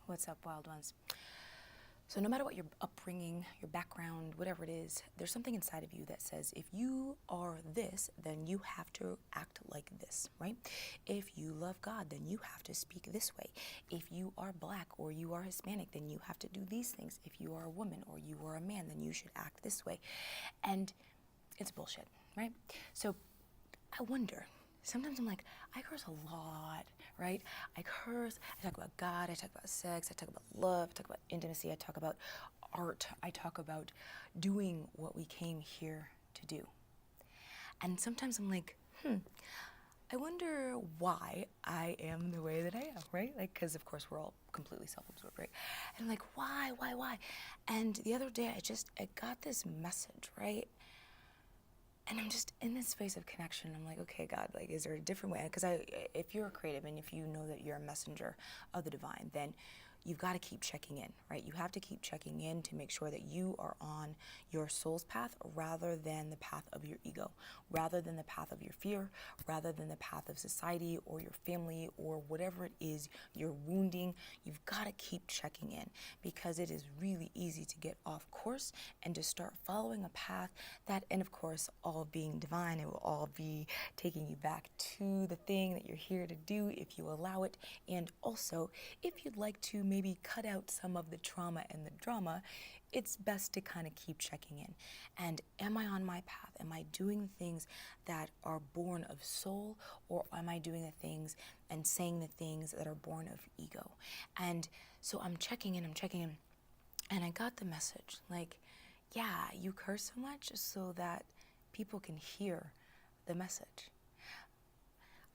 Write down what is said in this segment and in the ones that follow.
What's up, wild ones? So no matter what your upbringing, your background, whatever it is, there's something inside of you that says if you are this, then you have to act like this, right? If you love God, then you have to speak this way. If you are black or you are Hispanic, then you have to do these things. If you are a woman or you are a man, then you should act this way. And it's bullshit, right? So I wonder, sometimes I'm like, I curse a lot, right? I curse, I talk about God, I talk about sex, I talk about love, I talk about intimacy, I talk about art, I talk about doing what we came here to do. And sometimes I'm like, I wonder why I am the way that I am, right? Like, because of course we're all completely self-absorbed, right? And I'm like, why? And the other day I got this message, right? And I'm just in this space of connection. I'm like, okay, God, like, is there a different way? Because if you're a creative and if you know that you're a messenger of the divine, then you've got to keep checking in, right? You have to keep checking in to make sure that you are on your soul's path rather than the path of your ego, rather than the path of your fear, rather than the path of society or your family or whatever it is you're wounding. You've got to keep checking in because it is really easy to get off course and to start following a path that, and of course, all being divine, it will all be taking you back to the thing that you're here to do if you allow it. And also, if you'd like to maybe cut out some of the trauma and the drama, it's best to kind of keep checking in. And am I on my path? Am I doing the things that are born of soul, or am I doing the things and saying the things that are born of ego? And so I'm checking in, and I got the message, like, yeah, you curse so much so that people can hear the message.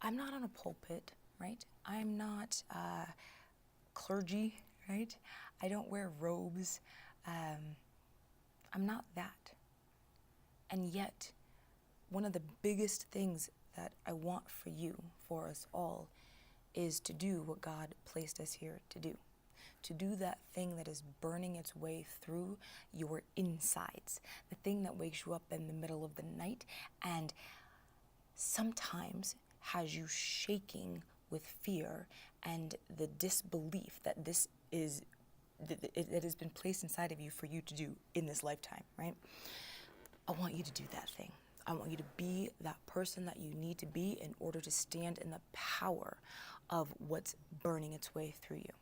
I'm not on a pulpit, right? I'm not clergy, right? I don't wear robes. I'm not that. And yet, one of the biggest things that I want for you, for us all, is to do what God placed us here to do. To do that thing that is burning its way through your insides, the thing that wakes you up in the middle of the night and sometimes has you shaking with fear and the disbelief that this is, that has been placed inside of you for you to do in this lifetime, right? I want you to do that thing. I want you to be that person that you need to be in order to stand in the power of what's burning its way through you.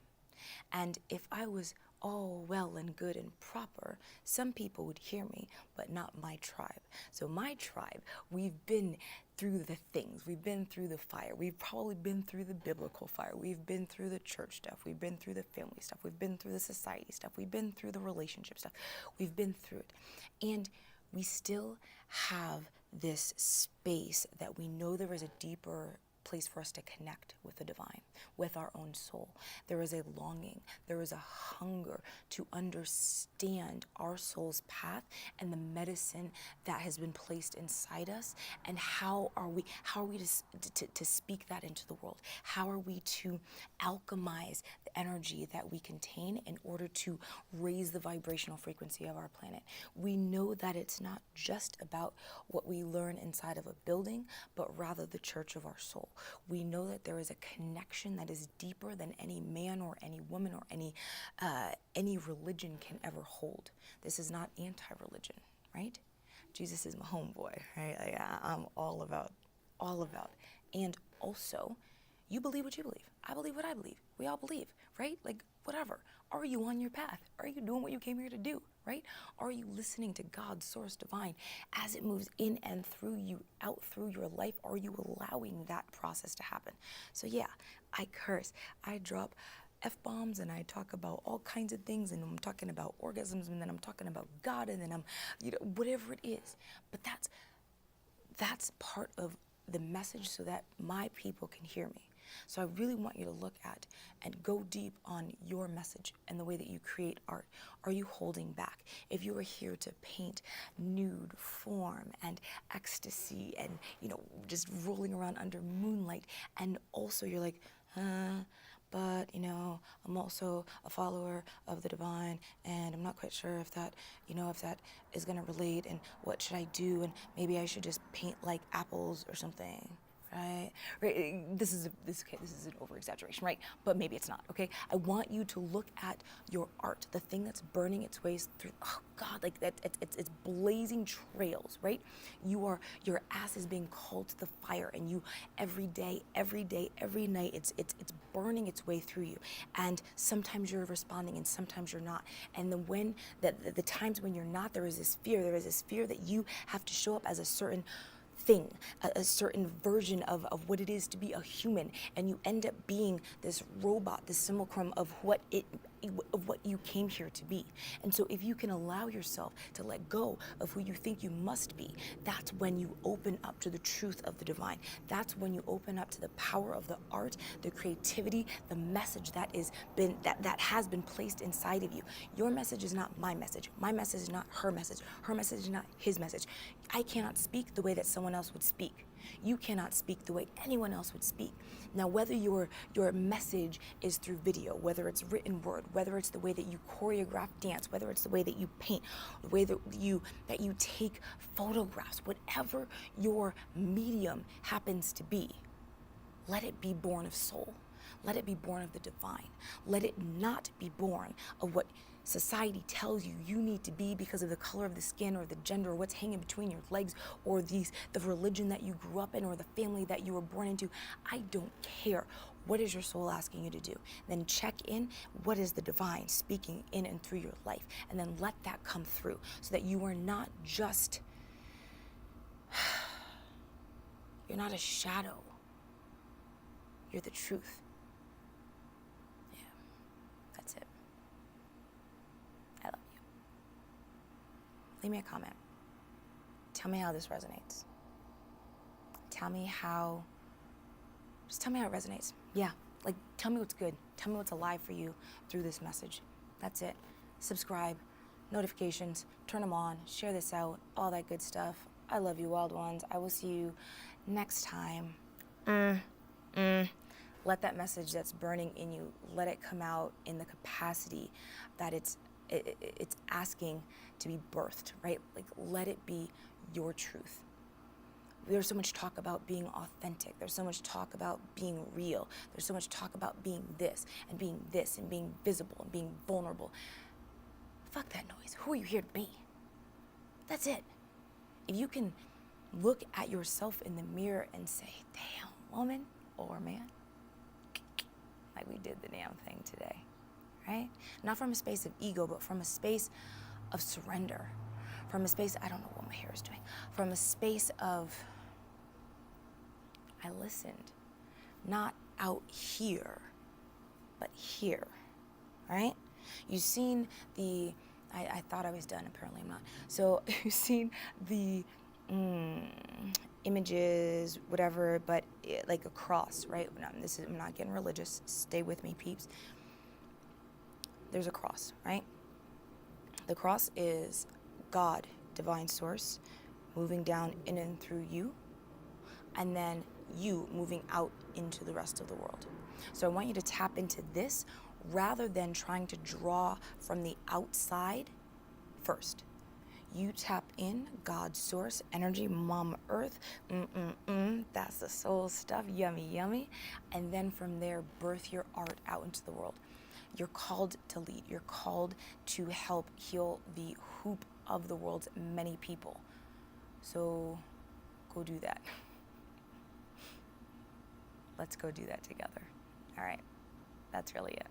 And if I was all well and good and proper, some people would hear me, but not my tribe. So my tribe, we've been through the things. We've been through the fire. We've probably been through the biblical fire. We've been through the church stuff. We've been through the family stuff. We've been through the society stuff. We've been through the relationship stuff. We've been through it. And we still have this space that we know there is a deeper place for us to connect with the divine, with our own soul. There is a longing, there is a hunger to understand our soul's path and the medicine that has been placed inside us, and how are we to speak that into the world? How are we to alchemize the energy that we contain in order to raise the vibrational frequency of our planet? We know that it's not just about what we learn inside of a building, but rather the church of our soul. We know that there is a connection that is deeper than any man or any woman or any religion can ever hold. This is not anti-religion, right? Jesus is my homeboy, right? Like, I'm all about. And also, you believe what you believe. I believe what I believe. We all believe, right? Like, whatever. Are you on your path? Are you doing what you came here to do, right? Are you listening to God's source divine as it moves in and through you, out through your life? Are you allowing that process to happen? So yeah, I curse. I drop F-bombs and I talk about all kinds of things, and I'm talking about orgasms, and then I'm talking about God, and then I'm, whatever it is. But that's part of the message so that my people can hear me. So I really want you to look at and go deep on your message and the way that you create art. Are you holding back? If you are here to paint nude form and ecstasy and, just rolling around under moonlight, and also you're like, but, I'm also a follower of the divine, and I'm not quite sure if that, if that is going to relate, and what should I do, and maybe I should just paint like apples or something, right? Right. Okay, this is an over-exaggeration, right? But maybe it's not, okay? I want you to look at your art, the thing that's burning its way through, oh God, like that, it's blazing trails, right? Your ass is being called to the fire, and you, every day, every night, it's burning its way through you. And sometimes you're responding and sometimes you're not. And the times when you're not, there is this fear that you have to show up as a certain thing, a certain version of what it is to be a human, and you end up being this robot, this simulacrum of what you came here to be. And so if you can allow yourself to let go of who you think you must be, that's when you open up to the truth of the divine. That's when you open up to the power of the art, the creativity, the message that has been placed inside of you. Your message is not my message. My message is not her message. Her message is not his message. I cannot speak the way that someone else would speak. You cannot speak the way anyone else would speak. Now, whether your message is through video, whether it's written word, whether it's the way that you choreograph dance, whether it's the way that you paint, the way that you take photographs, whatever your medium happens to be, let it be born of soul. Let it be born of the divine. Let it not be born of what society tells you you need to be because of the color of the skin or the gender or what's hanging between your legs or the religion that you grew up in or the family that you were born into. I don't care. What is your soul asking you to do? Then check in. What is the divine speaking in and through your life? And then let that come through so that you are not just, you're not a shadow. You're the truth. Yeah, that's it. I love you. Leave me a comment. Tell me how this resonates. Just tell me how it resonates. Yeah, like tell me what's good. Tell me what's alive for you through this message. That's it. Subscribe, notifications, turn them on, share this out, all that good stuff. I love you, wild ones. I will see you next time. Let that message that's burning in you, let it come out in the capacity that it's asking to be birthed, right? Like, let it be your truth. There's so much talk about being authentic. There's so much talk about being real. There's so much talk about being this and being visible and being vulnerable. Fuck that noise. Who are you here to be? That's it. If you can look at yourself in the mirror and say, damn, woman or man, like we did the damn thing today, right? Not from a space of ego, but from a space of surrender. From a space, I don't know what my hair is doing, from a space of, I listened, not out here, but here, right? You've seen I thought I was done, apparently I'm not. So you've seen the images, whatever, but like a cross, right? I'm not getting religious, stay with me, peeps. There's a cross, right? The cross is God, divine source, moving down in and through you, and then you moving out into the rest of the world. So I want you to tap into this rather than trying to draw from the outside first. You tap in, God's source, energy, Mama Earth, that's the soul stuff, yummy, yummy. And then from there, birth your art out into the world. You're called to lead. You're called to help heal the hoop of the world's many people. So go do that. Let's go do that together. All right, that's really it.